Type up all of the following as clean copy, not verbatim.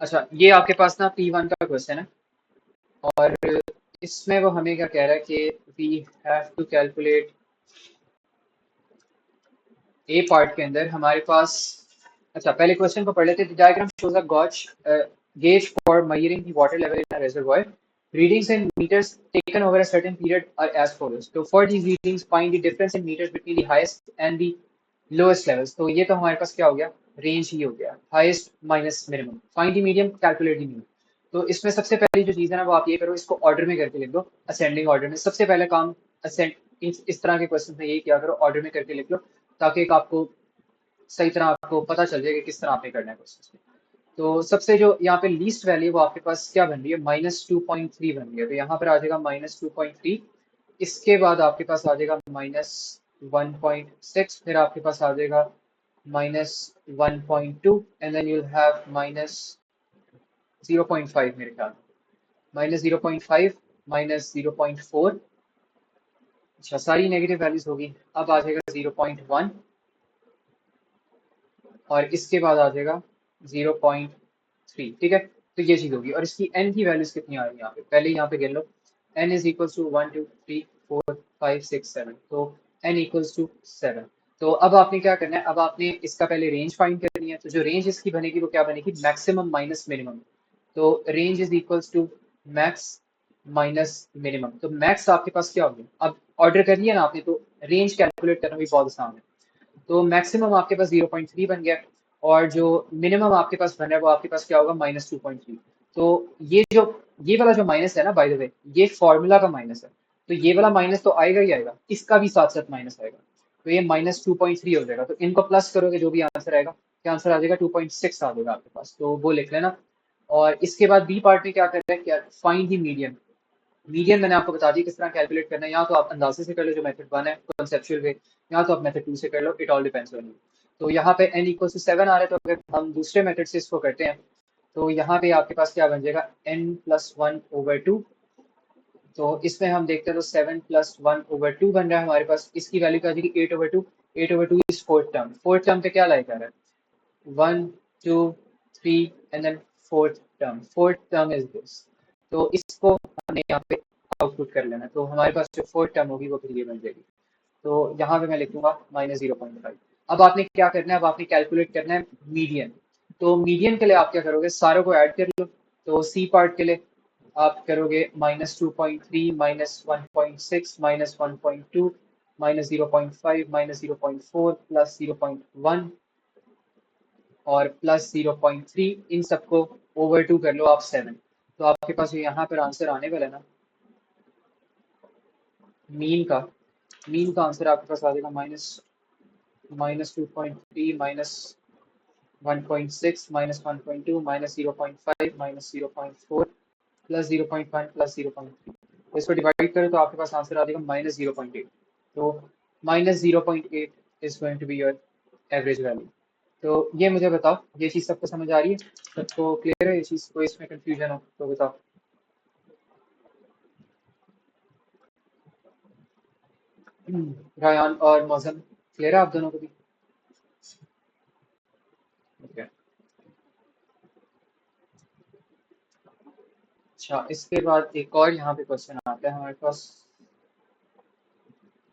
अच्छा, ये आपके पास ना P1 का क्वेश्चन है और इसमें वो हमें क्या कह रहा है कि we have to calculate a part के अंदर हमारे पास। अच्छा, पहले क्वेश्चन को पढ़ लेते हैं। Diagram shows a gauge gauge for measuring the water level in a reservoir. Readings in meters taken over a certain period are as follows. So for these readings, find the difference in meters between the highest and the lowest levels. तो ये तो हमारे पास क्या हो गया, range ही हो गया, highest minus minimum. Find the medium, calculate the mean. तो इसमें सबसे पहली जो चीज़ है ना वो आप ये करो, इसको ऑर्डर में करके लिख दो, असेंडिंग ऑर्डर में। सबसे पहले काम असेंड, इस तरह के क्वेश्चन में यही किया करो, ऑर्डर में करके लिख लो, ताकि एक आपको सही तरह आपको पता चल जाए कि किस तरह आपने करना है क्वेश्चन में। तो सबसे जो यहाँ पे लीस्ट वैल्यू वो आपके पास क्या बन रही है, -2.3 बन रही है। तो यहाँ पर आ जाएगा -2.3। इसके बाद आपके पास आ जाएगा -1.6, फिर आपके पास आ जाएगा -1.2 एंड देन यूल हैव -0.5 मेरे ख्याल में, -0.5, -0.4। अच्छा, सारी नेगेटिव वैल्यूज होगी। अब आ जाएगा 0.1 और इसके बाद आ जाएगा 0.3। ठीक है, तो ये चीज होगी। और इसकी n की वैल्यूज कितनी आ रही है यहाँ पे, पहले यहाँ पे गिन लो। n is equal to 1 2 3 4 5 6 7। तो n इक्वल्स टू 7। तो अब आपने क्या करना है, अब आपने इसका पहले रेंज फाइंड करनी है। तो जो रेंज इसकी बनेगी वो क्या बनेगी, मैक्सिमम माइनस मिनिमम। तो range is equals to max minus minimum. तो मैक्स आपके पास क्या होगी, अब ऑर्डर कर लिया ना आपने, तो रेंज कैलकुलेट करना भी बहुत आसान है। तो मैक्सिमम आपके पास 0.3 बन गया और जो मिनिमम आपके पास बना है वो आपके पास क्या होगा, -2.3। तो ये जो, ये वाला जो माइनस है ना, बाय द वे, ये फॉर्मूला का माइनस है। तो ये वाला माइनस तो आएगा ही आएगा, इसका भी साथ साथ माइनस आएगा। तो ये -2.3 हो जाएगा। तो इनको प्लस करोगे, जो भी आंसर आएगा, क्या आंसर आ जाएगा, 2.6 आ जाएगा आपके पास। तो वो लिख लेना। और इसके बाद बी पार्ट में क्या कर रहे हैं, क्या, फाइंड दी मीडियन। मीडियन मैंने आपको बता दी किस तरह कैलकुलेट करना है। यहाँ तो आप अंदाजे से कर लो, जो मेथड 1 है कॉन्सेप्चुअल वे, यहाँ तो आप मेथड 2 से कर लो, it all depends on you. तो यहाँ पे n इक्वल टू 7 आ रहा है, तो अगर हम दूसरे मेथड से इसको करते हैं तो यहाँ पे आपके पास क्या बन जाएगा, n+1/2। तो इसमें हम देखते हैं तो 7+1/2 बन रहा है हमारे पास। इसकी वैल्यू क्या आ जाएगी, 8/2। 8/2 is fourth term. Fourth term पे क्या लाइक आ रहा है, 1 2 3 and then fourth term. Fourth term is this. तो इसको हमने यहाँ पे आउटपुट कर लेना है। तो हमारे पास जो फोर्थ टर्म होगी वो फिर ये बन जाएगी। तो यहाँ पे मैं लिखूंगा -0.5। अब आपने क्या करना है, अब आपने कैलकुलेट करना है मीडियन। तो मीडियन के लिए आप क्या करोगे, सारों को ऐड कर लो। तो सी पार्ट के लिए आप करोगे -2.3, -1.6, -1.2, -0.5, -0.4, +0.1 और +0.3। इन सबको /2 कर लो आप 7। तो आपके पास जो यहाँ पर आंसर आने वाला है ना, मीन का, मीन का आंसर आपके पास आ जाएगा -2.3, -1.6, -1.2, -0.5, -0.4, +0.1, +0.3। तो इसको डिवाइड करो तो आपके पास आंसर आ जाएगा -0.8। तो -0.8 is going to be your average value. तो ये मुझे बताओ, ये चीज़ सबको समझ आ रही है, सबको क्लियर है ये चीज़, कोई इसमें कंफ्यूजन हो तो बताओ। रायान और मौजम, क्लियर है आप दोनों को भी? ओके। अच्छा, इसके बाद एक और यहाँ पे क्वेश्चन आता है हमारे पास।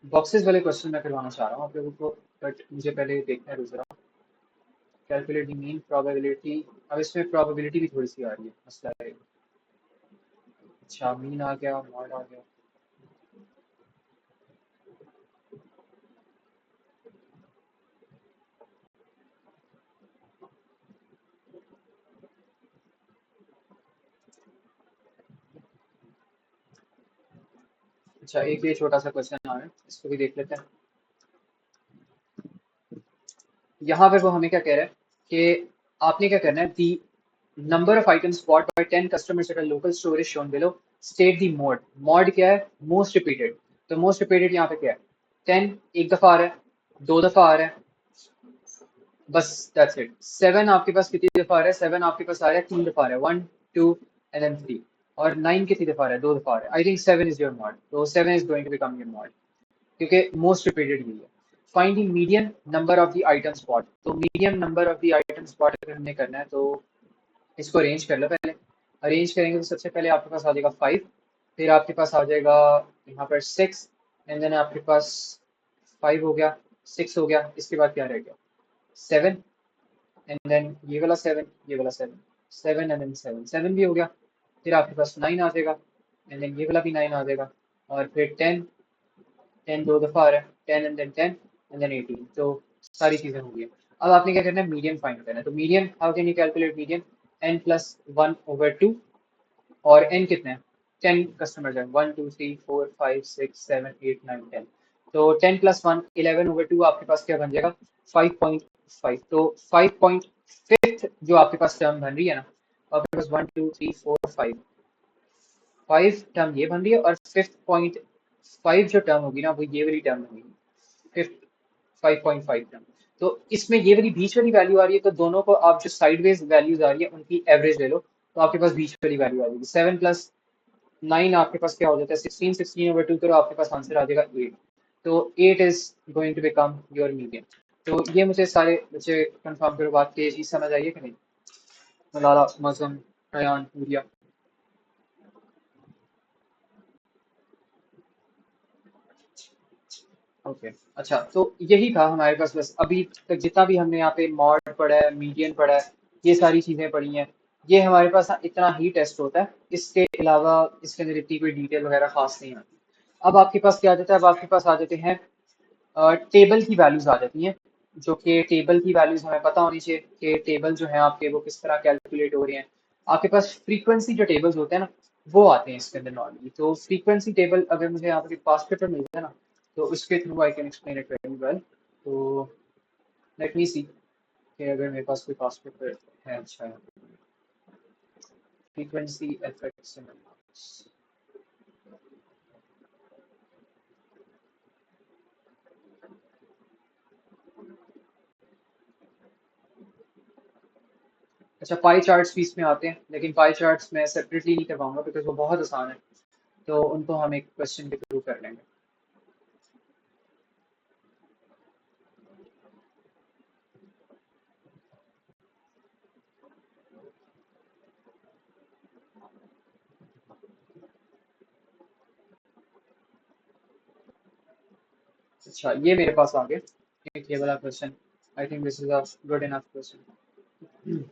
बॉक्सेस वाले क्वेश्चन मैं करवाना चाह रहा हूँ आप लोगों को, बट मुझे पहले देखना है दूसरा। Calculate the mean probability. अब इसमें प्रोबेबिलिटी भी थोड़ी सी आ रही है, मसला है। अच्छा, मीन आ गया, मॉड आ गया। अच्छा, एक ये छोटा सा क्वेश्चन आ रहा है, इसको भी देख लेते हैं। यहाँ पे वो हमें क्या कह रहा है कि आपने क्या करना है, the number of items bought by 10 customers at a local store is shown below. State the mode. Mode क्या है, मोस्ट रिपीटेड। तो मोस्ट रिपीटेड यहाँ पे क्या है, 10 एक दफा आ रहा है, दो दफा आ रहा है, बस दैट्स इट। 7 आपके पास कितनी दफा आ रहा है, 7 आपके पास आ रहा है 3 दफा आ रहा है, 1 2 एंड देन 3। और 9 कितनी दफा आ रहा है, 2 दफा आ रहा है। I think 7 is your mode. तो 7 is going to become your mode, क्योंकि मोस्ट रिपीटेड यही है। Find the median number of the item spot. तो medium number of the item spot अगर हमने करना है तो इसको अरेंज कर लो पहले। अरेंज करेंगे तो सबसे पहले आपके पास आ जाएगा 5, फिर आपके पास आ जाएगा यहाँ पर 6, एंड देन आपके पास 5 हो गया, 6 हो गया, इसके बाद क्या रह गया 7, एंड देन ये वाला 7, ये वाला 7, 7 एंड देन 7, 7 भी हो गया, फिर आपके पास 9 आ जाएगा, एंड देन ये वाला भी 9 आ जाएगा, और फिर 10, 10 दो दफ़ा आ रहा है, 10 एंड देन 10 एंड देन 18, तो सारी चीज़ें हो गई। अब आपने क्या करना है, मीडियन फाइंड करना है। तो median, how can you calculate median, n plus 1/2, और n कितने हैं, 10 कस्टमर्स हैं, 1 2 3 4 5 6 7 8 9 10, तो 10 प्लस 1 11/2 आपके पास क्या बन जाएगा 5.5, तो 5.5 जो आपके पास टर्म बन रही है ना, आपके पास 1 2 3 4 5 5 टर्म ये बन रही है, और 5.5 जो टर्म होगी ना वो ये वाली टर्म होगी, फिफ्थ 5.5 टर्म। तो इसमें ये वाली बीच वाली वैल्यू आ रही है, तो दोनों को आप जो साइडवेज वैल्यूज आ रही है उनकी एवरेज ले लो, तो आपके पास बीच वाली वैल्यू आ जाएगी। 7 प्लस 9 आपके पास क्या हो जाता है 16, 16/2 करो, आपके पास आंसर आ जाएगा 8, तो 8 is going to become your median. तो ये मुझे सारे मुझे कंफर्म करो, बात की चीज समझ आई है कि नहीं। मलाला, मजम, रयान, नूरिया। ओके, अच्छा, तो यही था हमारे पास, बस अभी तक जितना भी हमने यहाँ पे मॉड पढ़ा है, मीडियन पढ़ा है, ये सारी चीजें पढ़ी हैं, ये हमारे पास ना इतना ही टेस्ट होता है, इसके अलावा इसके अंदर इतनी कोई डिटेल वगैरह खास नहीं आती। अब आपके पास क्या आ जाता है, अब आपके पास आ जाते हैं टेबल की वैल्यूज आ जाती हैं, जो कि टेबल की वैल्यूज हमें पता होनी चाहिए कि टेबल जो है आपके वो किस तरह कैलकुलेट हो रहे हैं। आपके पास फ्रीक्वेंसी जो टेबल्स होते हैं ना, वो आते हैं इसके अंदर नॉर्मली। तो फ्रीक्वेंसी टेबल अगर मुझे यहाँ पे पास पेपर मिल जाए ना, तो उसके through I can explain it very well. तो लेट मी सी कि अगर मेरे पास कोई पास पेपर है अच्छा है, फ्रीक्वेंसी इफेक्ट्स। अच्छा, पाई चार्ट्स भी इसमें आते हैं, लेकिन पाई चार्ट्स मैं सेपरेटली नहीं करवाऊंगा बिकॉज वो बहुत आसान है, तो उनको हम एक क्वेश्चन के थ्रू कर लेंगे। अच्छा, ये मेरे पास आ गया एक ये वाला question. I think this is a good enough question.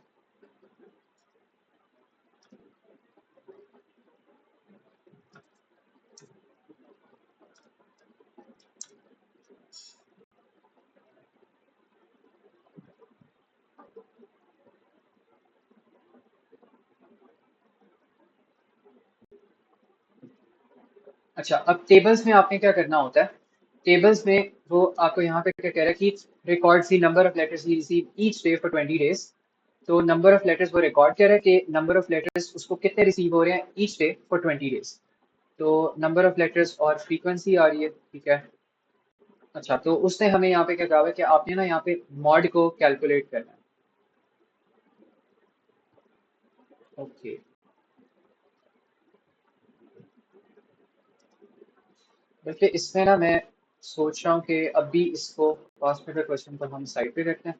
अच्छा, अब टेबल्स में आपने क्या करना होता है, टेबल्स में वो आपको यहाँ पे क्या कह रहा है कि record the number of letters he receive each day for 20 days. तो नंबर ऑफ लेटर्स वो रिकॉर्ड कर रहा है कि नंबर ऑफ लेटर्स उसको कितने रिसीव हो रहे हैं ईच डे फॉर 20 डेज। तो नंबर ऑफ लेटर्स और फ्रीक्वेंसी आ रही है, ठीक है। अच्छा, तो उसने हमें यहाँ पे क्या कहा है कि आपने ना यहाँ पे मॉड को कैलकुलेट करना है। ओके, बल्कि इसमें ना मैं सोच रहा हूँ कि अभी इसको पास्ट पेपर क्वेश्चन को हम साइड पे रखते हैं,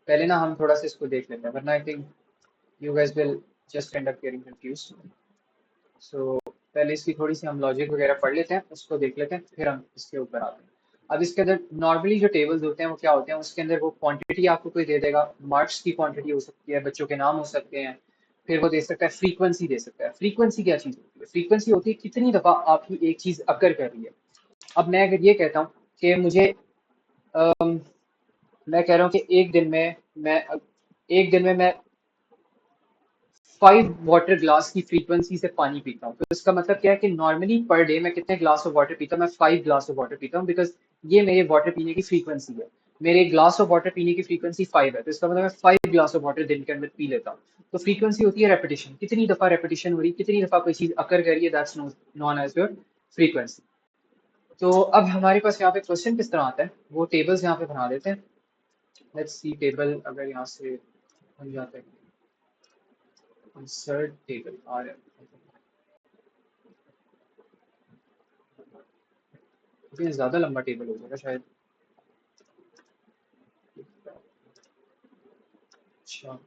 पहले ना हम थोड़ा सा इसको देख लेते हैं, वरना I think you guys will just end up getting confused. So पहले इसकी थोड़ी सी हम लॉजिक वगैरह पढ़ लेते हैं, उसको देख लेते हैं, फिर हम इसके ऊपर आते हैं। अब इसके अंदर नॉर्मली जो टेबल्स होते हैं वो क्या होते हैं, उसके अंदर वो क्वांटिटी आपको कोई दे देगा, मार्क्स की क्वांटिटी हो सकती है, बच्चों के नाम हो सकते हैं, फिर वो दे सकता है फ्रीक्वेंसी दे सकता है। फ्रीक्वेंसी क्या चीज़ होती है, फ्रीक्वेंसी होती है कितनी दफ़ा आपकी एक चीज़ अकर कर रही है। अब मैं अगर ये कहता हूँ कि मुझे अम, मैं कह रहा हूँ कि मैं एक दिन में मैं 5 वाटर ग्लास की फ्रीक्वेंसी से पानी पीता हूँ, तो इसका मतलब क्या है कि नॉर्मली पर डे मैं कितने ग्लास ऑफ वाटर पीता हूँ, मैं 5 ग्लास ऑफ वाटर पीता हूँ, बिकॉज ये मेरे वाटर पीने की फ्रीक्वेंसी है। मेरे ग्लास ऑफ वाटर पीने की फ्रीक्वेंसी 5 है, तो इसका मतलब मैं 5 ग्लास ऑफ वाटर दिन के अंदर पी लेता हूँ। तो फ्रीक्वेंसी होती है रेपिटेशन, कितनी दफा रेपिटेशन हो रही है, कितनी दफा कोई चीज अकर कर रही है, that's known as your frequency. तो अब हमारे पास यहाँ पे क्वेश्चन किस तरह आता है, वो टेबल्स यहाँ पे बना देते हैं। लेट्स सी टेबल अगर यहाँ से बन जाता है, इंसर्ट टेबल आ रहा है, लेकिन ज्यादा लंबा टेबल हो जाएगा शायद। अच्छा,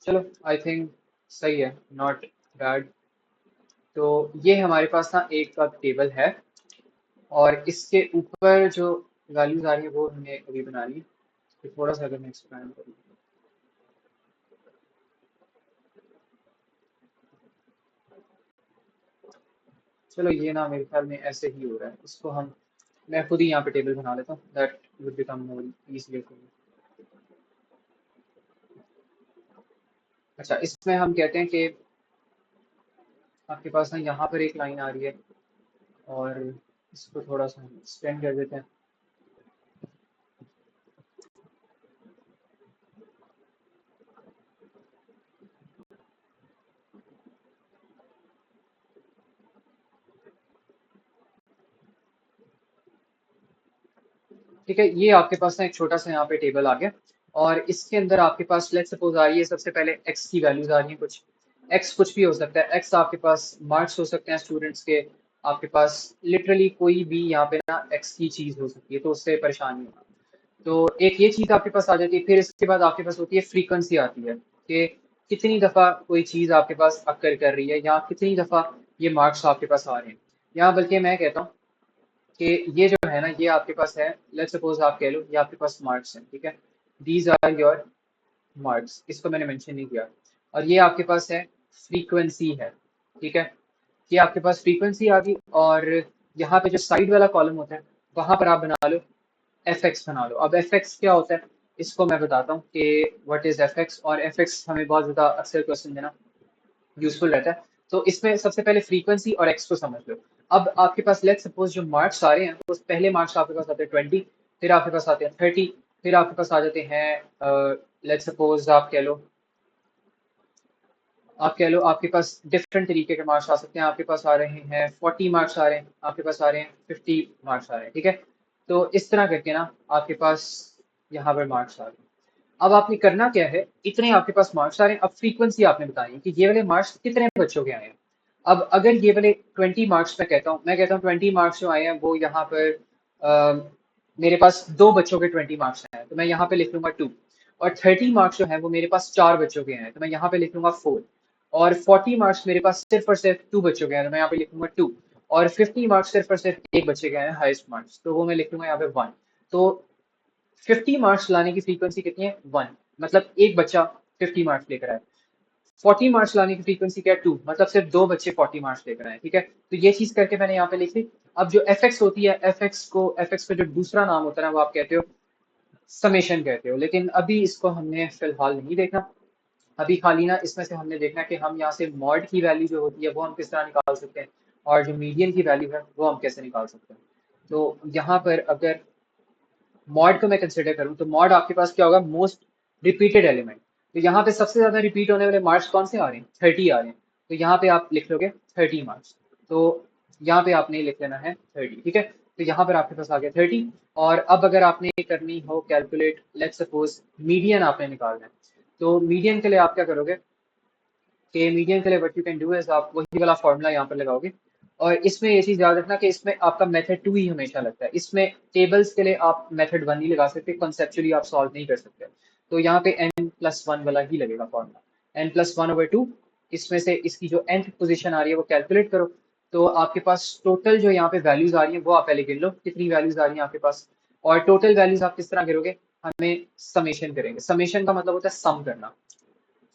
चलो आई थिंक सही है, नॉट बैड। तो ये हमारे पास ना एक का टेबल है, और इसके ऊपर जो वैल्यूज आ रही है वो हमने अभी बना ली। तो थोड़ा सा अगर मैं एक्सपेंड करूँ, चलो ये ना मेरे ख्याल में ऐसे ही हो रहा है, इसको हम, मैं खुद ही यहाँ पे टेबल बना लेता हूँ, that would become more easily for me. अच्छा, इसमें हम कहते हैं कि आपके पास ना यहाँ पर एक लाइन आ रही है, और इसको थोड़ा सा एक्सटेंड कर देते हैं। ठीक है, ये आपके पास ना एक छोटा सा यहाँ पे टेबल आ गया, और इसके अंदर आपके पास लेट्स सपोज आ रही है, सबसे पहले एक्स की वैल्यूज आ रही है कुछ। एक्स कुछ भी हो सकता है, एक्स आपके पास मार्क्स हो सकते हैं स्टूडेंट्स के, आपके पास लिटरली कोई भी यहाँ पे ना एक्स की चीज हो सकती है, तो उससे परेशान नहीं होना। तो एक ये चीज आपके पास आ जाती है, फिर इसके बाद आपके पास होती है फ्रीक्वेंसी आती है, कि कितनी दफा कोई चीज आपके पास अक्कर कर रही है, या कितनी दफा ये मार्क्स आपके पास आ रहे हैं। यहाँ बल्कि मैं कहता हूँ कि ये जो है ना, ये आपके पास है, लेट्स सपोज आप कह लो ये आपके पास मार्क्स हैं, ठीक है, दीज आर योर मार्क्स, इसको मैंने मेंशन नहीं किया। और ये आपके पास है फ्रीक्वेंसी है, ठीक है, ये आपके पास फ्रीक्वेंसी आ गई। और यहाँ पे जो साइड वाला कॉलम होता है, वहां पर आप बना लो एफ एक्स बना लो। अब एफ एक्स क्या होता है, इसको मैं बताता हूँ कि व्हाट इज एफ एक्स, और एफ एक्स हमें बहुत ज्यादा अक्सर क्वेश्चन देना यूजफुल रहता है। तो इसमें सबसे पहले फ्रीक्वेंसी और एक्स को समझ लो। अब आपके पास लेट्स सपोज जो मार्क्स आ रहे हैं, तो पहले मार्क्स आपके पास आते हैं 20, फिर आपके पास आते हैं 30, फिर आपके पास आ जाते हैं लेट्स सपोज आप कह लो आपके पास डिफरेंट तरीके के मार्क्स आ सकते हैं, आपके पास आ रहे हैं 40 मार्क्स आ रहे हैं, आपके पास आ रहे हैं 50 मार्क्स आ रहे हैं, ठीक है। तो इस तरह करके ना आपके पास यहाँ पर मार्क्स आ रहे हैं। अब आपने करना क्या है, इतने आपके पास मार्क्स आ रहे हैं, अब फ्रीक्वेंसी आपने बतानी है कि ये वाले मार्क्स कितने बच्चों के आए हैं। अब अगर ये वाले 20 मार्क्स मैं कहता हूँ 20 मार्क्स जो आए हैं वो यहाँ पर मेरे पास दो बच्चों के 20 मार्क्स आए हैं, तो मैं यहाँ पे लिख लूंगा 2। और 30 मार्क्स जो है वो मेरे पास चार बच्चों के हैं, तो मैं यहाँ पे लिख लूंगा 4। और 40 मार्क्स मेरे पास सिर्फ और सिर्फ टू बच्चों के हैं, तो मैं यहाँ पे लिखूंगा 2। और 50 मार्क्स सिर्फ और सिर्फ एक बच्चे के हैं हाईएस्ट मार्क्स, तो वो मैं लिख लूंगा यहाँ पे 1। तो 50 मार्क्स लाने की फ्रीक्वेंसी कितनी है, 1, मतलब एक बच्चा 50 मार्क्स लेकर आए। 40 मार्क्स लाने की फ्रीक्वेंसी क्या है, 2, मतलब सिर्फ दो बच्चे 40 मार्क्स लेकर आए, ठीक है। तो ये चीज करके मैंने यहाँ पे लिख ली। अब जो एफ एक्स होती है, एफ एक्स का जो दूसरा नाम होता है ना, वो आप कहते हो समेशन कहते हो, लेकिन अभी इसको हमने फिलहाल नहीं देखना। अभी खाली ना इसमें से हमने देखना कि हम यहाँ से मॉड की वैल्यू जो होती है वो हम किस तरह निकाल सकते हैं, और जो मीडियन की वैल्यू है वो हम कैसे निकाल सकते हैं। तो यहाँ पर अगर मॉड को मैं कंसिडर करूँ, तो मॉड आपके पास क्या होगा, मोस्ट रिपीटेड एलिमेंट। तो यहाँ पे सबसे ज्यादा रिपीट होने वाले मार्क्स कौन से आ रहे हैं, 30 आ रहे हैं, तो यहाँ पे आप लिख लोगे 30 मार्क्स। तो यहाँ पे आपने लिख लेना है 30, ठीक है। तो यहाँ पर आपके पास आ गया 30। और अब अगर आपने करनी हो कैलकुलेट, लेट्स सपोज मीडियन आपने निकालना है, तो मीडियन के लिए आप क्या करोगे कि मीडियन के लिए what you can do is आप वही वाला फॉर्मूला यहाँ पर लगाओगे। और इसमें ये चीज याद रखना कि इसमें आपका मेथड 2 ही हमेशा लगता है, इसमें टेबल्स के लिए आप मेथड 1 नहीं लगा सकते, कॉन्सेप्चुअली आप सॉल्व नहीं कर सकते। तो यहाँ पे n+1 वाला ही लगेगा फॉर्मूला, n+1/2। इसमें से इसकी जो nth पोजीशन आ रही है वो कैलकुलेट करो। तो आपके पास टोटल जो यहाँ पे वैल्यूज आ रही है वो आप पहले गिन लो, कितनी वैल्यूज आ रही है आपके पास। और टोटल वैल्यूज आप किस तरह गिनोगे, हमें समेशन करेंगे। समेशन का मतलब होता है सम करना।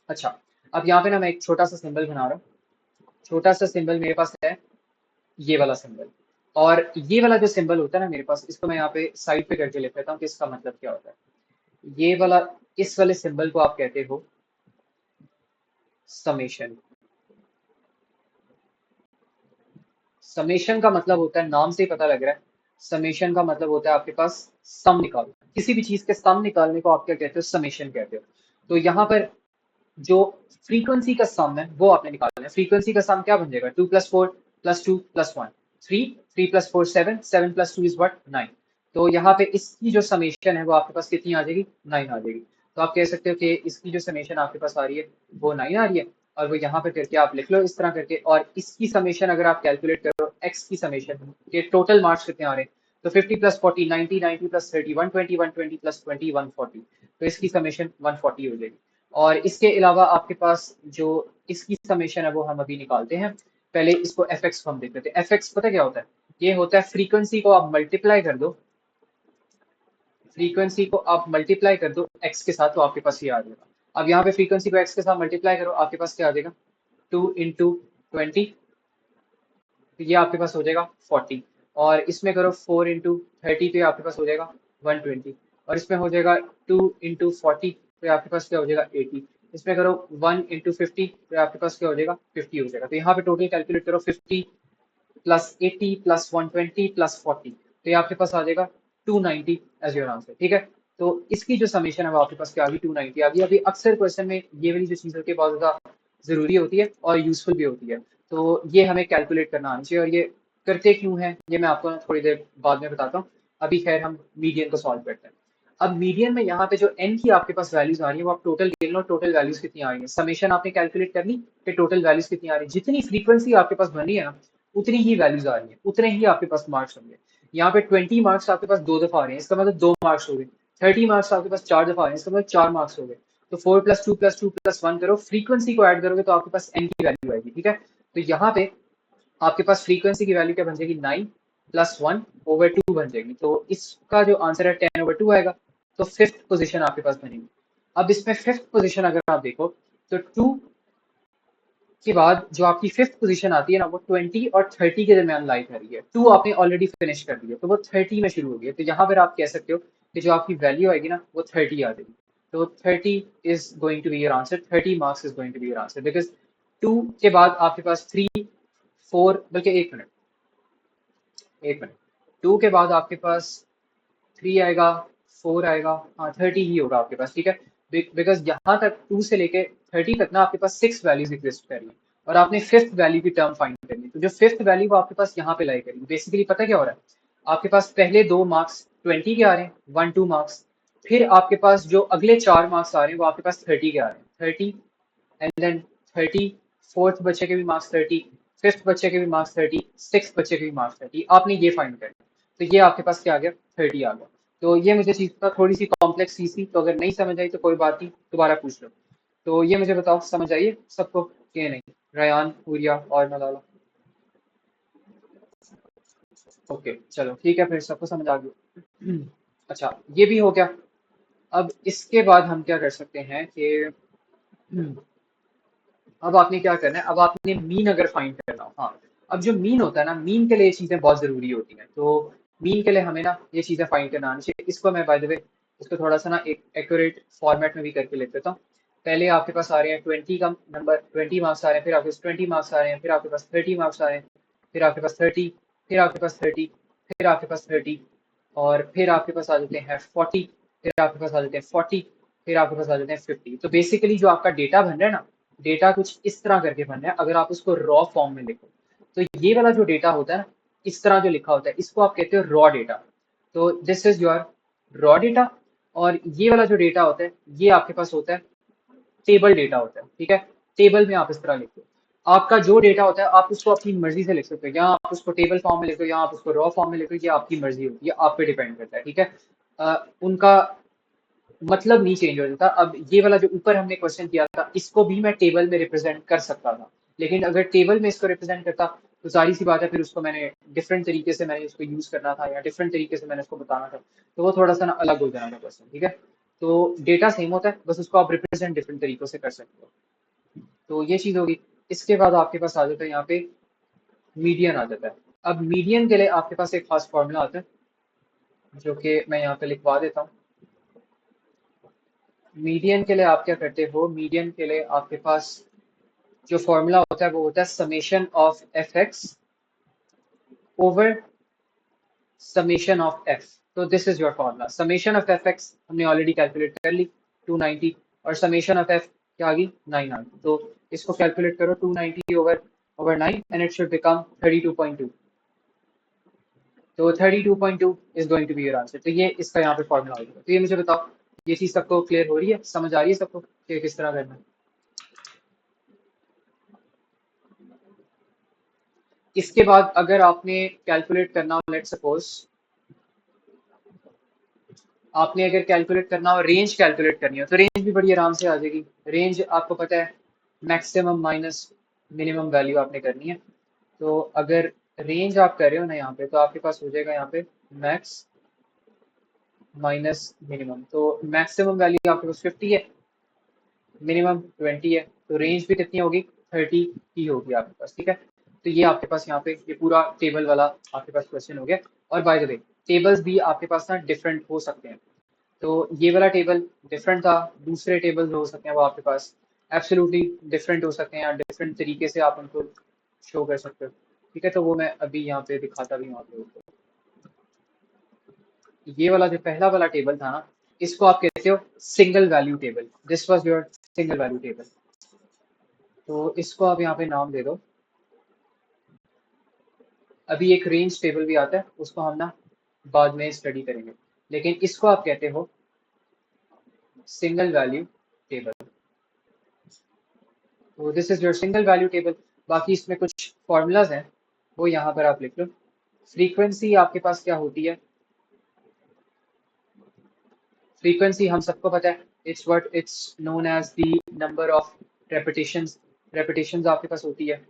अच्छा, अब यहाँ पे ना मैं एक छोटा सा सिंबल बना रहा हूँ। छोटा सा सिंबल मेरे पास है, ये वाला सिंबल। और ये वाला जो सिंबल होता है ना मेरे पास, इसको मैं यहाँ पे साइड पे करके लिख लेता हूँ कि इसका मतलब क्या होता है। ये वाला, इस वाले सिंबल को आप कहते हो समेशन। समेशन का मतलब होता है, नाम से ही पता लग रहा है, समेशन का मतलब होता है आपके पास सम निकालो। किसी भी चीज के सम निकालने को आप क्या कहते हो, समेशन कहते हो। तो यहाँ पर जो फ्रीक्वेंसी का सम है वो आपने निकालना है। फ्रीक्वेंसी का सम क्या बन जाएगा, 2+4+2+1, 3, 3+4 7, 7+2 इज व्हाट, 9। तो यहाँ पे इसकी जो समेशन है वो आपके पास कितनी आ जाएगी, 9 आ जाएगी। तो आप कह सकते हो कि इसकी जो समेशन आपके पास आ रही है वो 9 आ रही है, और वो यहाँ पे करके आप लिख लो इस तरह करके। और इसकी समेशन अगर आप कैलकुलेट करो, एक्स की समेशन के टोटल मार्क्स कितने आ रहे हैं, तो 50+40 90, 90+30 120, 120+20 140। तो इसकी समेशन 140 हो जाएगी। और इसके अलावा आपके पास जो इसकी समेशन है वो हम अभी निकालते हैं। पहले इसको एफ एक्स को हम देख लेते हैं। एफ एक्स पता क्या होता है? ये होता है फ्रीक्वेंसी को आप मल्टीप्लाई कर दो, फ्रीक्वेंसी को आप मल्टीप्लाई कर दो एक्स के साथ, तो आपके पास ये आ जाएगा। अब यहाँ पे फ्रीक्वेंसी को एक्स के साथ मल्टीप्लाई करो, आपके पास क्या आ जाएगा? 2 × 20, तो ये आपके पास हो जाएगा 40। और इसमें करो 4 × 30, तो ये आपके पास हो जाएगा 120। और इसमें हो जाएगा 2 × 40, तो ये आपके पास क्या हो जाएगा 80। इसमें करो 1 × 50, तो ये आपके पास क्या हो जाएगा 50 हो जाएगा। तो यहाँ पे टोटल कैलकुलेट करो 50 प्लस 80 प्लस 120 प्लस 40, तो ये आपके पास आ जाएगा 290 एज योर आंसर। ठीक है, तो इसकी जो समेशन है वो आपके पास क्या आ गई? 290 आ गई। अभी अक्सर क्वेश्चन में ये वाली जो चीज़ होती है बहुत ज़्यादा ज़रूरी होती है और यूजफुल भी होती है, तो ये हमें कैलकुलेट करना आना चाहिए। और ये करते क्यों है ये मैं आपको थोड़ी देर बाद में बताता हूँ। अभी खैर हम मीडियन को सॉल्व करते हैं। अब मीडियन में यहाँ पे जो एन की आपके पास वैल्यूज आ रही है वो आप टोटल गिन लो, टोटल वैल्यूज कितनी आ रही है। समेशन आपने कैलकुलेट करनी कि टोटल वैल्यूज कितनी आ रही है। जितनी फ्रीक्वेंसी आपके पास बनी है ना, उतनी ही वैल्यूज आ रही है, उतने ही आपके पास मार्क्स होंगे। यहाँ पे 20 मार्क्स आपके पास 2 दफा आ रहे हैं, इसका मतलब 2 मार्क्स हो गए। 30 मार्क्स आपके पास 4 दफा आ रहे हैं, इसका मतलब 4 मार्क्स हो गए। तो 4 + 2 + 2 + 1 करो, फ्रीक्वेंसी को ऐड करोगे तो आपके पास एन की वैल्यू आएगी। ठीक है, तो यहाँ पे आपके पास फ्रीक्वेंसी की वैल्यू क्या बन जाएगी? 9 + 1/2 बन जाएगी। तो इसका जो आंसर है 10/2 आएगा। तो फिफ्थ पोजीशन आपके पास बनेगी। अब इसमें फिफ्थ पोजीशन अगर आप देखो तो 2 के बाद जो आपकी फिफ्थ पोजीशन आती है ना, वो 20 और 30 के दरमियान लाई कर रही है। 2 आपने ऑलरेडी फिनिश कर दिया, तो वो 30 में शुरू हो गई है। तो यहाँ पर आप कह सकते हो कि जो आपकी वैल्यू आएगी ना वो 30 आ जाएगी। तो 30 is going to be your answer, 30 marks is going to be your answer, because 2 के बाद आपके पास 3 4, बल्कि 1 मिनट, 1 मिनट, 2 के बाद आपके पास 3 आएगा, 4 आएगा, हाँ 30 ही होगा आपके पास। ठीक है, बिकॉज यहाँ तक 2 से लेके 30 तक ना आपके पास 6 वैल्यूज एग्जिस्ट कर रही है और आपने फिफ्थ वैल्यू की टर्म फाइंड करनी है। तो जो फिफ्थ वैल्यू वो आपके पास यहाँ पे लाई करेगी। बेसिकली पता क्या हो रहा है? आपके पास पहले 2 मार्क्स 20 के आ रहे हैं, 1 2 मार्क्स। फिर आपके पास जो अगले 4 मार्क्स आ रहे हैं वो आपके पास 30 के आ रहे हैं, 30 एंड देन 30, फोर्थ बच्चे के भी मार्क्स 30, फिफ्थ बच्चे के भी मार्क्स 30, सिक्स बच्चे के भी मार्क्स 30। आपने ये फाइंड करना। तो ये आपके पास क्या आ गया? 30 आ गया। तो ये मुझे चीज का थोड़ी सी कॉम्प्लेक्स सी, तो अगर नहीं समझ आई तो कोई बात नहीं, दोबारा पूछ लो। तो ये मुझे बताओ समझ आइए सबको कि नहीं? रयान, हुरिया और मलाला। ओके चलो ठीक है, फिर सबको समझ आ गया। अच्छा ये भी हो गया। अब इसके बाद हम क्या कर सकते हैं कि अब आपने क्या करना है? अब आपने मीन अगर फाइंड करना हो, हाँ, अब जो मीन होता है ना, मीन के लिए ये चीजें बहुत जरूरी होती हैं। तो मीन के लिए हमें ना ये चीजें फाइंड करना आनी चाहिए। इसको मैं बाय द वे इसको थोड़ा सा ना एक एक्यूरेट फॉर्मेट में भी करके लिख देता हूँ। पहले आपके पास आ रहे हैं 20 का नंबर, 20 मार्क्स आ रहे हैं, फिर आपके पास 20 मार्क्स आ रहे हैं, फिर आपके पास 30 मार्क्स आ रहे हैं, फिर आपके पास 30, फिर आपके पास 30, फिर आपके पास 30, और फिर आपके पास आ जाते हैं 40, फिर आपके पास आ जाते हैं 40, फिर आपके पास आ जाते हैं 50। तो बेसिकली जो आपका डेटा बन रहा है ना, डेटा कुछ इस तरह करके बन रहा है। अगर आप उसको रॉ फॉर्म में लिखो तो ये वाला जो डेटा होता है ना, इस तरह जो लिखा होता है, इसको आप कहते हो रॉ डेटा। तो this is your raw data. और ये वाला जो डेटा होता है ये आपके पास होता है टेबल डेटा होता है। ठीक है, टेबल में आप इस तरह लिखते हो। आपका जो डेटा होता है आप उसको अपनी मर्जी से लिख सकते हो, या आप उसको टेबल फॉर्म में लिखो या आप उसको रॉ फॉर्म में लिखो, ये आपकी मर्जी होती है, आप पे डिपेंड करता है। ठीक है, उनका मतलब नहीं चेंज हो जाता। अब ये वाला जो ऊपर हमने क्वेश्चन किया था, इसको भी मैं टेबल में रिप्रेजेंट कर सकता था, लेकिन अगर टेबल में इसको रिप्रेजेंट करता तो सारी सी बात है, फिर उसको मैंने डिफरेंट तरीके से मैंने उसको यूज करना था या डिफरेंट तरीके से मैंने उसको बताना था, तो वो थोड़ा सा ना अलग हो जाना था क्वेश्चन। ठीक है, तो डेटा सेम होता है, बस उसको आप रिप्रेजेंट डिफरेंट तरीकों से कर सकते हो। तो ये चीज होगी। इसके बाद आपके पास आ जाता है यहाँ पे मीडियन आ जाता है। अब मीडियन के लिए आपके पास एक खास फॉर्मूला आता है जो कि मैं यहाँ पे लिखवा देता हूँ। मीडियन के लिए आप क्या करते हो? मीडियन के लिए आपके पास जो फॉर्मूला होता है वो होता है summation of F X over summation of F. तो this is your formula. Summation of F X हमने ऑलरेडी कैलकुलेट कर ली 290, और समेशन ऑफ एफ क्या आ गई? 9 आ गई। तो इसको कैलकुलेट करो 290 over 9 and it should become 32.2। तो 32.2 is going to be your answer. तो ये इसका यहाँ पे फॉर्मूला होगा। तो ये मुझे बताओ, ये चीज सबको क्लियर हो रही है, समझ आ रही है सबको कि किस तरह करना है? इसके बाद अगर आपने कैलकुलेट करना हो, लेट सपोज आपने अगर कैलकुलेट करना हो, रेंज कैलकुलेट करनी हो, तो रेंज भी बड़ी आराम से आ जाएगी। रेंज आपको पता है मैक्सिमम माइनस मिनिमम वैल्यू आपने करनी है। तो अगर रेंज आप कर रहे हो ना यहाँ पे, तो आपके पास हो जाएगा यहाँ पे मैक्स माइनस मिनिमम। तो मैक्सिमम वैल्यू आपके पास 50 है, मिनिमम 20 है, तो रेंज भी कितनी होगी, 30 की होगी आपके पास। ठीक है, तो ये आपके पास यहाँ पे ये पूरा टेबल वाला आपके पास क्वेश्चन हो गया। और बाय द वे टेबल्स भी आपके पास ना डिफरेंट हो सकते हैं। तो ये वाला टेबल डिफरेंट था, दूसरे टेबल जो हो सकते हैं वो आपके पास एब्सोल्युटली डिफरेंट हो सकते हैं, या डिफरेंट तरीके से आप उनको शो कर सकते हो। ठीक है, तो वो मैं अभी यहाँ पे दिखाता भी हूँ आप लोगों को। ये वाला जो पहला वाला टेबल था ना, इसको आप कहते हो single value table. This was your single value table. तो इसको आप यहाँ पे नाम दे दो। अभी एक रेंज टेबल भी आता है, उसको हम ना बाद में स्टडी करेंगे, लेकिन इसको आप कहते हो सिंगल वैल्यू टेबल। तो this is your single value table. बाकी इसमें कुछ फॉर्मूलाज हैं, वो यहाँ पर आप लिख लो। फ्रीक्वेंसी आपके पास क्या होती है, फ्रीक्वेंसी हम सबको पता है, it's known as the number of repetitions. Repetitions आपके पास होती है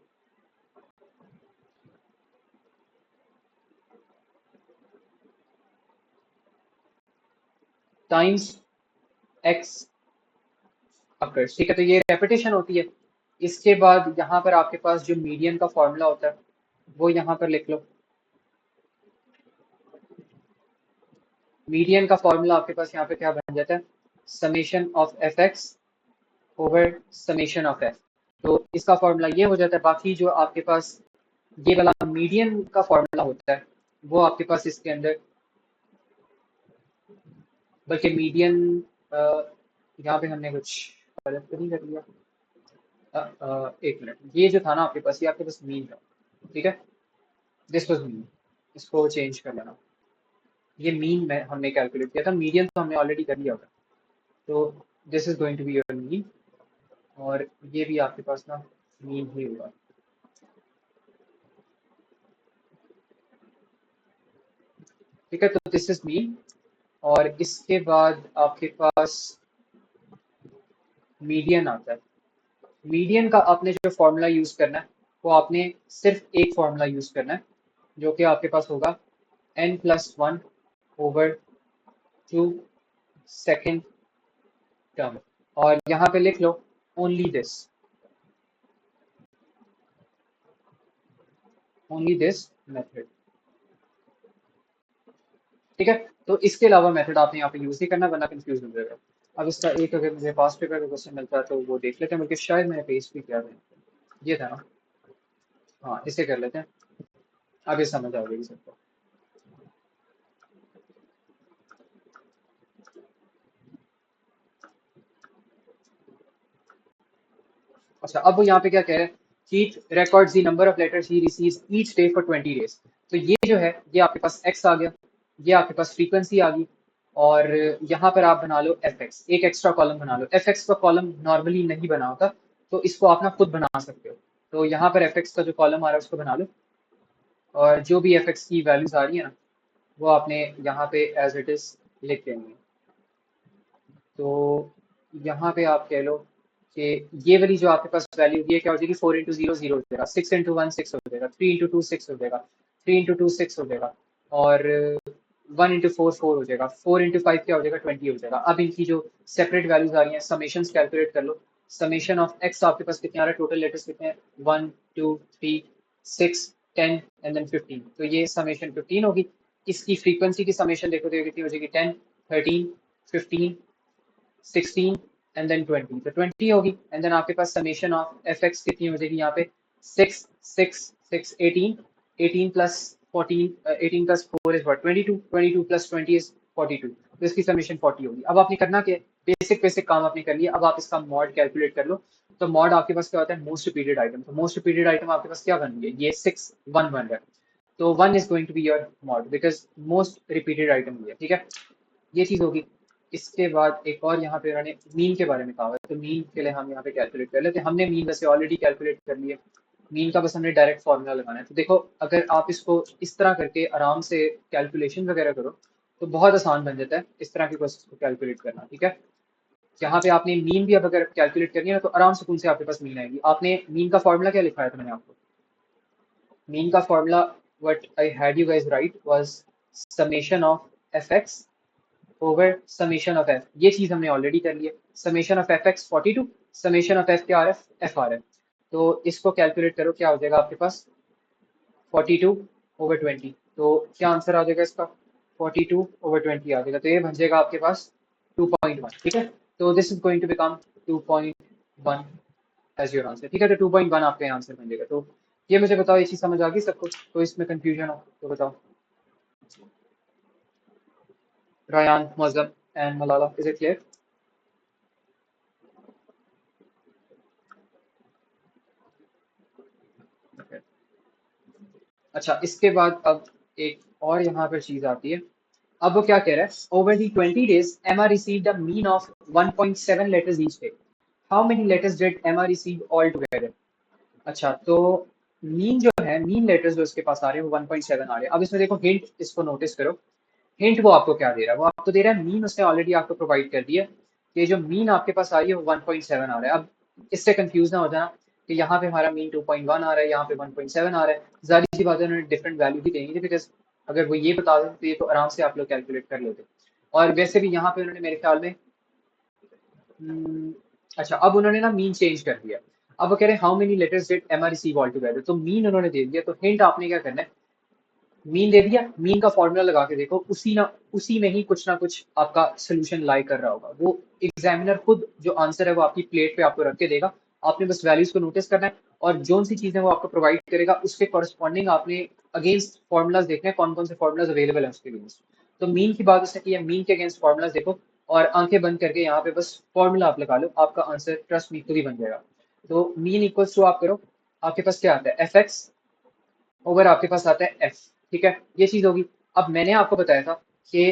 टाइम्स एक्स अकर्स। ठीक है, तो ये रेपिटेशन होती है। इसके बाद यहाँ पर आपके पास जो मीडियन का फॉर्मूला होता है वो यहाँ पर लिख लो। मीडियन का फॉर्मूला आपके पास यहाँ पे क्या बन जाता है, summation of F X over summation of F. तो इसका फॉर्मूला ये हो जाता है। बाकी जो आपके पास ये वाला मीडियन का फॉर्मूला होता है वो आपके पास इसके अंदर, बल्कि मीडियन यहाँ पे हमने कुछ गलत तो नहीं कर लिया। एक मिनट, ये जो था ना आपके पास, ये आपके पास मीन था। ठीक है, दिस वाज मीन, इसको चेंज कर लेना। ये मीन में हमने कैलकुलेट किया था, मीडियन तो हमने ऑलरेडी कर लिया होगा। तो this is going to be your mean, और ये भी आपके पास ना मीन ही होगा। ठीक है, तो दिस इज मीन। और इसके बाद आपके पास मीडियन आता है। मीडियन का आपने जो फॉर्मूला यूज करना है, वो आपने सिर्फ एक फॉर्मूला यूज करना है, जो कि आपके पास होगा n+1 ओवर 2 सेकेंड टर्म। और यहाँ पे लिख लो ओनली दिस मेथड। ठीक है, तो इसके अलावा मेथड आपने यहाँ पे यूज नहीं करना, वरना कंफ्यूज हो जाएगा। अब इसका एक अगर मुझे पास पेपर का क्वेश्चन मिलता है तो वो देख लेते हैं, बल्कि शायद मैंने पेस्ट भी किया था। ये था ना, हाँ इसे कर लेते हैं, अब ये समझ आ जाएगी सबको। अच्छा, अब वो यहाँ पे क्या कह रहे हैं, keep records the number of letters he receives each day for 20 days. तो ये जो है, ये आपके पास एक्स आ गया, ये आपके पास फ्रीक्वेंसी आ गई, और यहाँ पर आप बना लो एफ एक्स, एक एक्स्ट्रा कॉलम बना लो। एफ एक्स का कॉलम नॉर्मली नहीं बना होता, तो इसको आप ना खुद बना सकते हो। तो यहाँ पर एफ एक्स का जो कॉलम आ रहा है उसको बना लो, और जो भी एफ एक्स की वैल्यूज आ रही है ना, वो आपने यहाँ पे एज इट इज लिख देंगे। तो यहाँ पे आप कह लो कि ये वाली जो आपके पास वैल्यू ये क्या हो जाएगी, 4 × 0 0 हो जाएगा, 6 × 1 6 हो जाएगा, 3 × 2 6 हो जाएगा, 3 × 2 6 हो जाएगा, और 1 × 4 4 हो जाएगा, 4 × 5 क्या हो जाएगा, 20 हो जाएगा। अब इनकी जो सेपरेट वैल्यूज आ रही हैं, समेशन कैलकुलेट कर लो। समेशन ऑफ एक्स आपके पास कितने आ रहा है, टोटल लेटर्स कितने हैं, 1 2 3 6 10 एंड देन 15। तो ये समेशन 15 होगी। इसकी फ्रीक्वेंसी की समेशन देखो तो ये कितनी हो जाएगी, 10 13 15 16 एंड देन 20। तो 20 होगी, एंड देन आपके पास समेशन ऑफ एफ एक्स कितनी हो जाएगी यहाँ पे, 6 6 6 18 18 plus 14 18 plus 4 is what, 22 22 plus 20 is 42। तो इसकी समेशन 40 होगी। अब आपने करना क्या है, बेसिक बेसिक काम आपने कर लिया। अब आप इसका मॉड कैलकुलेट कर लो। तो मॉड आपके पास क्या होता है, मोस्ट रिपीटेड आइटम। तो मोस्ट रिपीटेड आइटम आपके पास क्या बन गई है, ये 6 1 बन रहा है। तो 1 is going to be your mode because most repeated item है। ठीक है, ये चीज होगी। इसके बाद एक और यहाँ पे उन्होंने मीन के बारे में कहा हुआ है, तो मीन के लिए हम यहाँ पे कैलकुलेट कर लेते हैं। हमने मीन वैसे ऑलरेडी कैलकुलेट कर लिया, मीन का बस हमने डायरेक्ट फॉर्मूला लगाना है। तो देखो, अगर आप इसको इस तरह करके आराम से कैलकुलेशन वगैरह करो, तो बहुत आसान बन जाता है इस तरह की प्रोसेस को कैलकुलेट करना। ठीक है, यहाँ पे आपने मीन भी अब अगर कैलकुलेट करनी है ना तो आराम से कौन से आपके पास मीन आएगी। आपने मीन का फॉर्मूला क्या लिखाया था मैंने आपको? मीन का formula what I had you guys right was summation of F X over summation of F. ये चीज हमने ऑलरेडी कर ली है। Summation of F x 42, summation of F क्या आ रहा है? एफ आ रहा है। तो इसको कैलकुलेट करो, क्या हो जाएगा आपके पास? 42/20। तो क्या आंसर आ जाएगा इसका? 42/20 आ जाएगा। तो ये बन जाएगा आपके पास 2.1। ठीक है, तो this is going to become 2.1 as your answer. ठीक है, तो 2.1 आपका आंसर बन जाएगा। तो ये मुझे बताओ, ये चीज समझ आ गई सबको? तो इसमें कंफ्यूजन हो तो बताओ। Rayan, Mouzam and Malala, is it clear? अच्छा, इसके बाद अब एक और यहाँ पर चीज आती है। अब वो क्या कह रहा है? Over the 20 days Emma received a mean of 1.7 letters each day. How many letters did Emma receive all together? अच्छा, तो मीन जो है, मीन लेटर्स जो इसके पास आ रहे हैं वो 1.7 आ रहे हैं। अब इसमें देखो हिंट, इसको नोटिस करो। हिंट वो आपको क्या दे रहा है? वो आपको दे रहा है मीन उसने ऑलरेडी आपको प्रोवाइड कर दिया कि जो मीन आपके पास आ रही है वो 1.7 आ रहा है। अब इससे कंफ्यूज ना हो जाना कि यहाँ पे हमारा मीन 2.1 आ रहा है, यहाँ पे 1.7 आ रहा है। जाहिर सी बात है उन्होंने डिफरेंट वैल्यू भी देनी थी, बिकॉज अगर वो ये बता दें तो ये तो आराम से आप लोग कैलकुलेट कर लेते। और वैसे भी यहाँ पे उन्होंने मेरे ख्याल में हम्म, अच्छा, अब उन्होंने ना मीन चेंज कर दिया। अब वो कह रहे हैं हाउ मेनी लेटर्स डिड एमा रिसीव ऑल टुगेदर। तो मीन उन्होंने दे दिया, तो हिंट आपने क्या करना है? मीन दे दिया, मीन का फॉर्मूला लगा के देखो, उसी में ही कुछ ना कुछ आपका सोल्यूशन लाई कर रहा होगा। वो एग्जामिनर खुद जो आंसर है वो आपकी प्लेट पे आपको रख के देगा। आपने बस वैल्यूज को नोटिस करना है और जो सी चीजें वो आपको प्रोवाइड करेगा उसके कॉरस्पॉन्डिंग आपने अगेंस्ट फॉर्मूलाज देखने हैं, कौन कौन से फॉर्मूलाज अवेलेबल है उसके अगेंस्ट। तो मीन की बात उसने की है, मीन के अगेंस्ट फॉर्मूलाज देखो और आंखें बंद करके यहाँ पे बस फॉर्मूला आप लगा लो, आपका आंसर ट्रस्ट मी खुद ही बन जाएगा। तो मीन इक्वल्स टू आप करो, आपके पास क्या आता है? एफ एक्स ओवर आपके पास आता है एफ। ठीक है, ये चीज होगी। अब मैंने आपको बताया था कि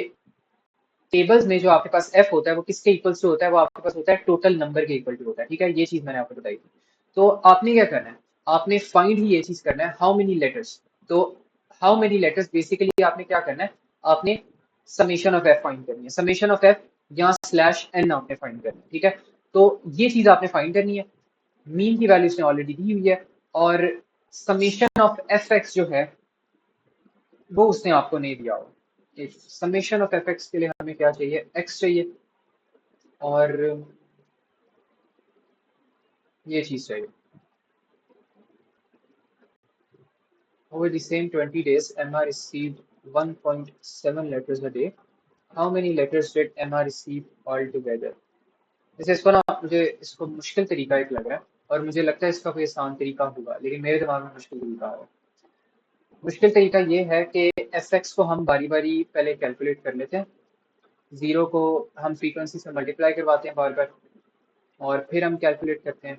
टेबल्स में जो आपके पास एफ होता है वो किसके इक्वल्स टू होता है? वो आपके पास होता है टोटल नंबर के इक्वल टू होता है। ठीक है, ये चीज मैंने आपको बताई थी। तो आपने क्या करना है? आपने फाइंड ही ये चीज करना है, हाउ मेनी लेटर्स। तो हाउ मेनी लेटर्स बेसिकली आपने क्या करना है? आपने समेशन ऑफ एफ फाइंड करनी है। समेशन ऑफ एफ यहाँ स्लैश एन आपने फाइंड करना है। ठीक है, तो ये चीज आपने फाइंड करनी है। मीन की वैल्यू इसने ऑलरेडी दी हुई है और समेशन ऑफ एफ एक्स जो है वो उसने आपको नहीं दिया हो। समेशन ऑफ एफ एक्स के लिए हमें क्या चाहिए? एक्स चाहिए और ये चीज चाहिए। Over the same 20 days, Emma received 1.7 letters a day. How many letters did Emma receive altogether? जैसे इसको ना, मुझे इसको मुश्किल तरीका एक लग रहा है और मुझे लगता है इसका कोई आसान तरीका होगा, लेकिन मेरे दिमाग में मुश्किल तरीका है। मुश्किल तरीका ये है कि एफ एक्स को हम बारी बारी पहले कैलकुलेट कर लेते हैं। जीरो को हम फ्रीक्वेंसी से मल्टीप्लाई करवाते हैं बार बार और फिर हम कैलकुलेट करते हैं।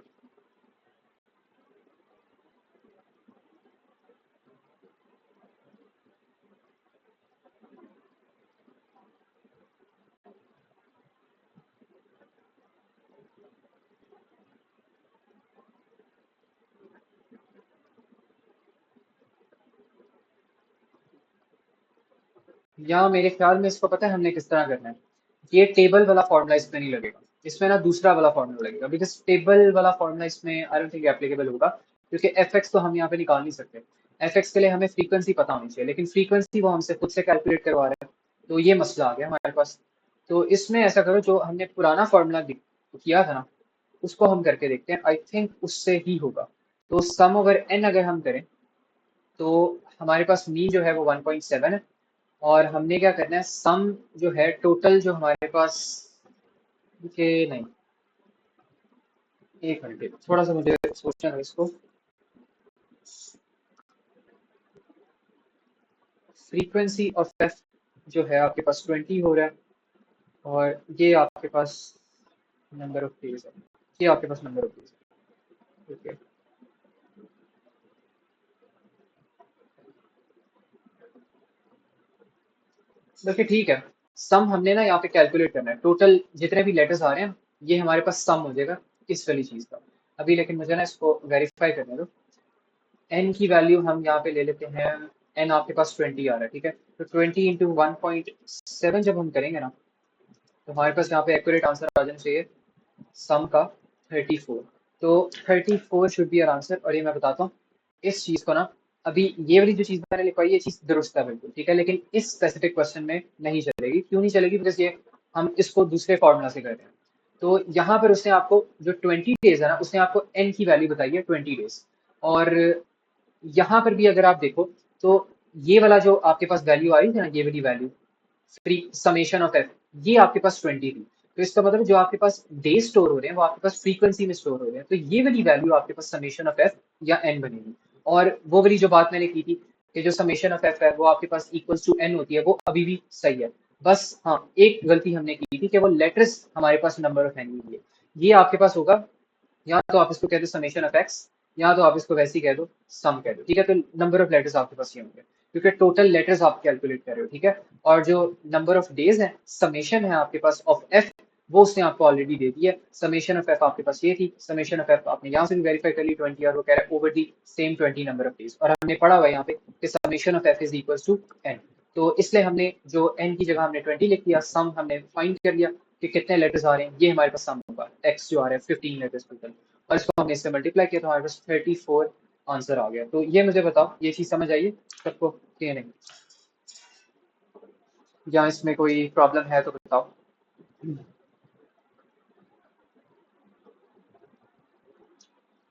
या मेरे ख्याल में इसको पता है हमने किस तरह करना है? ये टेबल वाला फॉर्मूला इसमें नहीं लगेगा, इसमें ना दूसरा वाला फॉर्मूला लगेगा, बिकॉज टेबल वाला फॉर्मूला इसमें आई डोंट थिंक एप्लीकेबल होगा, क्योंकि एफ एक्स तो हम यहाँ पे निकाल नहीं सकते। एफ एक्स के लिए हमें फ्रीक्वेंसी पता होनी चाहिए, लेकिन फ्रीक्वेंसी वो हमसे खुद से कैलकुलेट करवा रहे हैं। तो ये मसला आ गया हमारे पास। तो इसमें ऐसा करो, जो हमने पुराना फॉर्मूला किया था ना उसको हम करके देखते हैं, आई थिंक उससे ही होगा। तो सम ओवर एन अगर हम करें तो हमारे पास मीन जो है वो 1.7 है और हमने क्या करना है? सम जो है टोटल जो हमारे पास के नहीं, एक मिनट थोड़ा सा मुझे सोचना है इसको। फ्रीक्वेंसी ऑफ एफ जो है आपके पास 20 हो रहा है और ये आपके पास नंबर ऑफ डेज है। ये आपके पास नंबर ऑफ डेज है। ठीक है, बल्कि ठीक है, सम हमने ना यहाँ पे कैलकुलेट करना है, टोटल जितने भी लेटर्स आ रहे हैं ये हमारे पास सम हो जाएगा इस वाली चीज का। अभी लेकिन मुझे ना इसको वेरीफाई करने दो। एन की वैल्यू हम यहाँ पे ले लेते हैं एन आपके पास 20 आ रहा है, ठीक है। तो 20 इंटू 1.7 जब हम करेंगे ना, तो हमारे पास यहाँ पे एक्यूरेट आंसर आ जाना चाहिए सम का 34। तो 34 शुड बी आवर आंसर। और ये मैं बताता हूँ इस चीज को ना, अभी ये वाली जो चीज मैंने लिखवाई ये चीज दुरुस्त है बिल्कुल, ठीक है, लेकिन इस स्पेसिफिक क्वेश्चन में नहीं चलेगी। क्यों नहीं चलेगी? बिकॉज ये हम इसको दूसरे फॉर्मूला से कर रहे हैं। तो यहाँ पर उसने आपको जो 20 डेज है ना, उसने आपको एन की वैल्यू बताई है 20 डेज। और यहाँ पर भी अगर आप देखो तो ये वाला जो आपके पास वैल्यू आई थी ना, ये वाली value free summation of F, ये आपके पास 20 थी। तो इसका मतलब जो आपके पास डे स्टोर हो रहे हैं वो आपके पास फ्रीक्वेंसी में स्टोर हो रहे हैं, तो ये वाली वैल्यू आपके पास समेशन ऑफ एफ या एन बनेगी। और वो वाली जो बात मैंने की थी कि जो समेशन ऑफ एफ है वो आपके पास इक्वल्स टू एन होती है, वो अभी भी सही है। बस हाँ, एक गलती हमने की थी कि वो लेटर्स हमारे पास नंबर ऑफ एन के लिए, ये आपके पास होगा या तो आप इसको कह दो समेशन ऑफ एक्स, या तो आप इसको वैसे ही कह दो सम कह दो, ठीक है। तो नंबर ऑफ लेटर्स आपके पास ये होंगे क्योंकि टोटल लेटर्स आप कैलकुलेट कर रहे हो, ठीक है। और जो नंबर ऑफ डेज है, समेशन है आपके पास ऑफ एफ, वो उसने आपको ऑलरेडी दे दी है। समेशन ऑफ एफ आपके पास ये थी, समेशन ऑफ एफ आपने यहाँ से भी वेरीफाई कर ली 20, और वो कह रहा है over the same 20 number of days. और हमने पढ़ा हुआ है यहाँ पे कि summation of f is equal to n. तो इसलिए हमने जो एन की जगह हमने 20 लिख दिया, सम हमने फाइंड कर लिया कि कितने लेटर्स आ रहे हैं, ये हमारे पास सम होगा एक्स जो आ रहा है 15 लेटर्स टोटल, और इसको हमने इससे मल्टीप्लाई किया तो हमारे पास 34 आंसर आ गया। तो ये मुझे बताओ, ये चीज समझ आइए सबको कि नहीं, या इसमें कोई प्रॉब्लम है तो बताओ।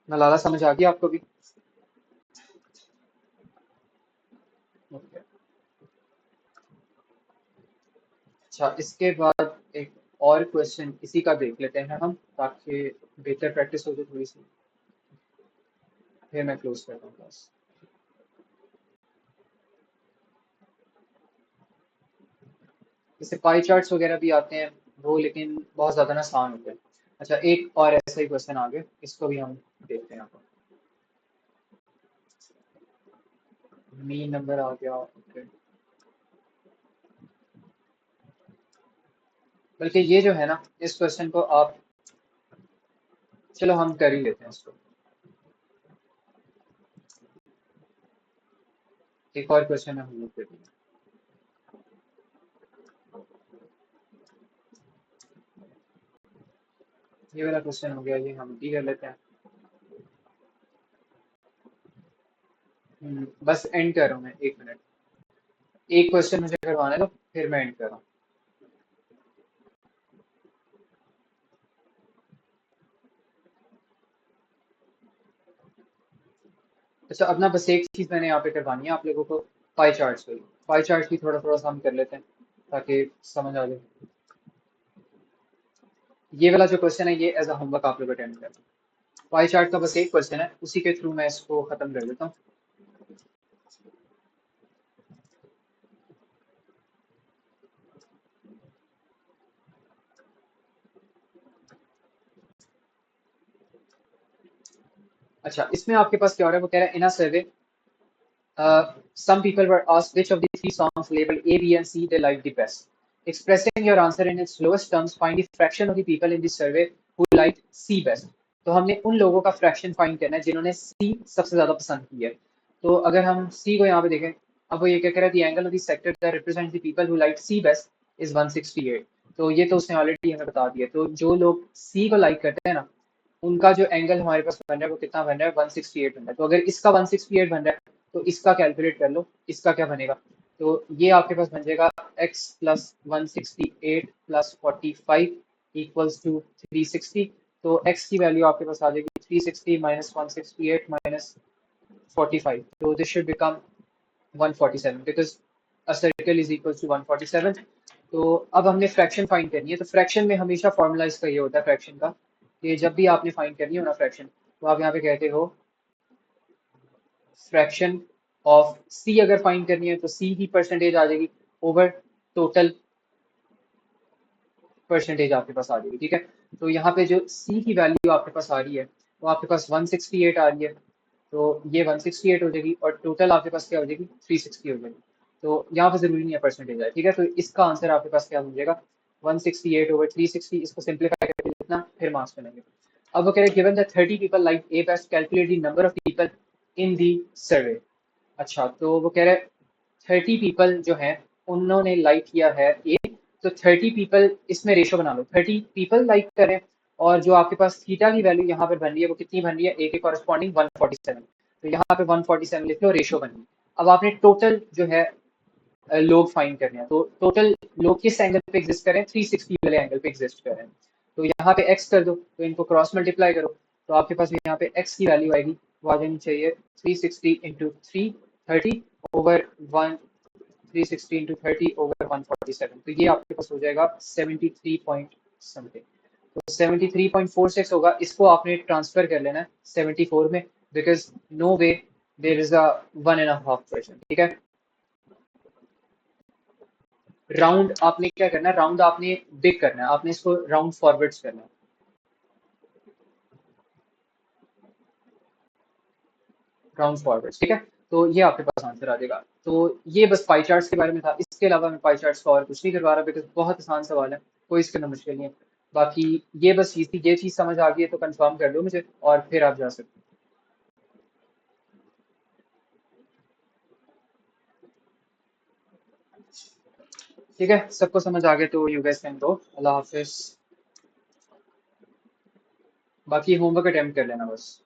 नलाला समझ आ गया आपको भी? ओके। अच्छा, इसके बाद एक और क्वेश्चन इसी का देख लेते हैं हम, ताकि बेहतर प्रैक्टिस हो जाए थोड़ी सी, फिर मैं क्लोज करता हूँ क्लास। जैसे पाई चार्ट्स वगैरह भी आते हैं वो, लेकिन बहुत ज्यादा ना आसान होते हैं। अच्छा, एक और ऐसा ही क्वेश्चन आ गया, इसको भी हम देखते हैं। आपको मीन नंबर आ गया, ओके। बल्कि ये जो है ना, इस क्वेश्चन को आप, चलो हम कर ही लेते हैं इसको। एक और क्वेश्चन है हम लोग कर लेंगे। ये वाला क्वेश्चन हो गया, ये हम भी कर लेते हैं। बस एंड कर रहा हूँ मैं, 1 मिनट। एक क्वेश्चन मुझे करवाने दो, फिर मैं एंड कर रहा हूँ। अच्छा, अब ना बस एक चीज मैंने यहाँ पे करवानी है आप लोगों को, पाई चार्ट्स को। पाई चार्ट्स भी थोड़ा थोड़ा सा हम कर लेते हैं ताकि समझ आ जाए। ये वाला जो क्वेश्चन है ये एज अ होमवर्क आप लोग अटेंड करना। पाई चार्ट का बस एक क्वेश्चन है, उसी के थ्रू मैं इसको खत्म कर देता हूँ। अच्छा, इसमें आपके पास क्या हो रहा है, वो कह रहा है इन अ सर्वे some people were asked which of the three songs labeled A, B, and C they liked the best. Expressing your answer in its lowest terms, find the fraction of the people in the survey who liked C best. तो हमने उन लोगों का fraction find करना है जिन्होंने C सबसे ज्यादा पसंद की है। तो अगर हम C को यहाँ पे देखें, अब वो ये क्या कह रहा है, the angle of the sector that represents the people who liked C best is 168। तो ये तो उसने ऑलरेडी हमें बता दिया। तो जो लोग C को लाइक करते हैं ना, उनका जो एंगल हमारे पास बन रहा है वो कितना बन रहा है, 168 बन रहा है। तो अगर इसका 168 बन रहा है तो इसका कैलकुलेट कर लो, इसका क्या बनेगा। तो ये आपके पास बन जाएगा x plus 168 plus 45 equals to 360। तो x की वैल्यू आपके पास आ जाएगी 360 माइनस 168 माइनस 45। तो this should become 147 because a circle is equal to 147। तो अब हमने फ्रैक्शन फाइंड करनी है। तो फ्रैक्शन में हमेशा फॉर्मूला इसका ये होता है फ्रैक्शन का, कि जब भी आपने फाइंड करनी हो ना फ्रैक्शन, तो आप यहाँ पे कहते हो फ्रैक्शन ऑफ सी। अगर फाइंड करनी है तो सी की परसेंटेज आ जाएगी ओवर टोटल परसेंटेज आपके पास आ जाएगी, ठीक है। तो यहाँ पे जो सी की वैल्यू आपके पास आ रही है वो आपके पास 168 आ रही है। तो ये 168 हो जाएगी और टोटल आपके पास क्या हो जाएगी, 360 हो जाएगी। तो यहाँ पे जरूरी नहीं है परसेंटेज है, ठीक है। तो इसका आंसर आपके पास क्या हो जाएगा, 168 ओवर 360। इसको सिंप्लीफाई करके लिखना, फिर मार्क्स बनेंगे। अब वो कह रहे हैं given that 30 people like a best, calculate the number of people in the survey. अच्छा, तो वो कह रहे हैं 30 पीपल जो हैं उन्होंने लाइक किया है ए, तो 30 पीपल इसमें रेशो बना लो, 30 पीपल लाइक करें और जो आपके पास थीटा की वैल्यू यहाँ पर बन रही है वो कितनी बन रही है, ए के कॉरस्पॉन्डिंग 147, तो यहाँ पे 147 लिख लो, रेशो बन गई। अब आपने टोटल जो है लोग फाइंड करने हैं, तो टोटल लोग किस एंगल पे एग्जिस्ट करें, 360 वाले एंगल पे एग्जिस्ट करें, तो यहाँ पे x कर दो, तो इनको क्रॉस मल्टीप्लाई करो, तो आपके पास यहाँ पे x की वैल्यू आएगी, वो आ जानी चाहिए 360 इंटू 330 ओवर 1, 360 इंटू 30 ओवर 147, तो ये आपके पास हो जाएगा 73 पॉइंट समथिंग, तो 73.46 होगा। इसको आपने ट्रांसफर कर लेना है 74 में, because no way there is a 1.5 question, ठीक है। राउंड आपने क्या करना है, राउंड आपने बिग करना है, आपने इसको राउंड फॉरवर्ड्स करना है, राउंड फॉरवर्ड्स, ठीक है। तो ये आपके पास आंसर आ जाएगा। तो ये बस पाई चार्ट्स के बारे में था, इसके अलावा मैं पाई चार्ट्स का और कुछ नहीं करवा रहा, बिकॉज बहुत आसान सवाल है, कोई इसके अंदर मुश्किल नहीं है। बाकी ये बस चीज़ थी, ये चीज़ समझ आ गई है तो कंफर्म कर दो मुझे और फिर आप जा सकते हो। ठीक है, सबको समझ आ गया तो यू गाइस कैन गो, अल्लाह हाफिज। बाकी होमवर्क अटेम्प्ट कर लेना बस।